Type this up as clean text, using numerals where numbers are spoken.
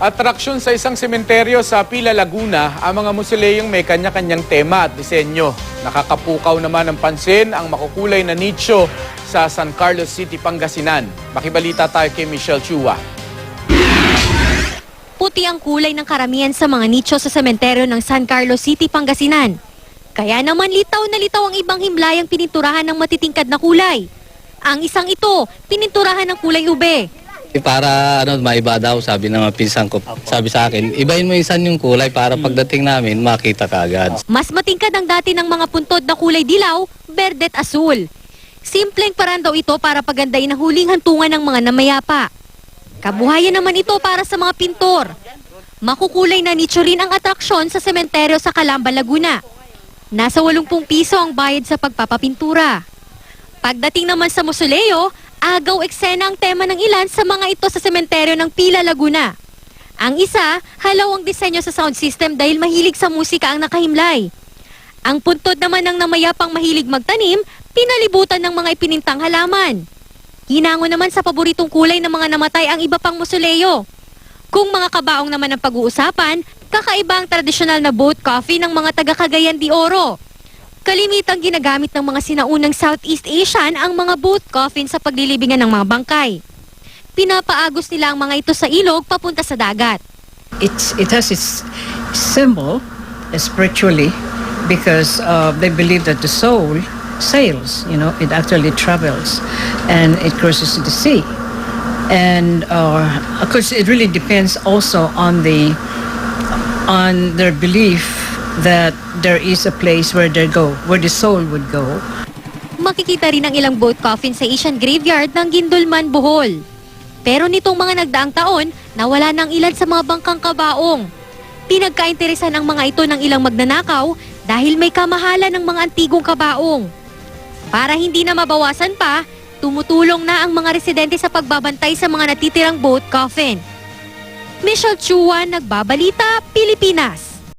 Atraksyon sa isang sementeryo sa Pila, Laguna, ang mga musileyong may kanya-kanyang tema at disenyo. Nakakapukaw naman ng pansin ang makukulay na nicho sa San Carlos City, Pangasinan. Makibalita tayo kay Michelle Chua. Puti ang kulay ng karamihan sa mga nicho sa sementeryo ng San Carlos City, Pangasinan. Kaya naman litaw na litaw ang ibang himlayang pininturahan ng matitingkad na kulay. Ang isang ito, pininturahan ng kulay ube. Para maiba daw, sabi ng mga pinsan ko. Sabi sa akin, ibahin mo isan yung kulay para pagdating namin, makita ka agad. Mas matingkad ang dati ng mga puntod na kulay dilaw, berde at asul. Simpleng paraan daw ito para pagandahin ang huling hantungan ng mga namayapa. Kabuhayan naman ito para sa mga pintor. Makukulay na nicho rin ang atraksyon sa sementeryo sa Calamba, Laguna. Nasa 80 piso ang bayad sa pagpapapintura. Pagdating naman sa mausoleo, agaw eksena ang tema ng ilan sa mga ito sa sementeryo ng Pila, Laguna. Ang isa, halaw ang disenyo sa sound system dahil mahilig sa musika ang nakahimlay. Ang puntod naman ng namayapang mahilig magtanim, pinalibutan ng mga ipinintang halaman. Hinango naman sa paboritong kulay ng mga namatay ang iba pang mausoleo. Kung mga kabaong naman ang pag-uusapan, kakaiba ang tradisyonal na boat coffin ng mga taga Cagayan de Oro. Kalimitang ginagamit ng mga sinaunang Southeast Asian ang mga boat coffin sa paglilibingan ng mga bangkay. Pinapaagos nila ang mga ito sa ilog papunta sa dagat. It has its symbol spiritually because they believe that the soul sails, it actually travels and it crosses the sea. And of course, it really depends also on their belief that there is a place where the soul would go. Makikita rin ang ilang boat coffin sa Asian Graveyard ng Gindulman, Bohol. Pero nitong mga nagdaang taon, nawala ng ilan sa mga bangkang kabaong. Pinagkainteresan ang mga ito ng ilang magnanakaw dahil may kamahalan ng mga antigong kabaong. Para hindi na mabawasan pa, tumutulong na ang mga residente sa pagbabantay sa mga natitirang boat coffin. Michelle Chua, Nagbabalita, Pilipinas.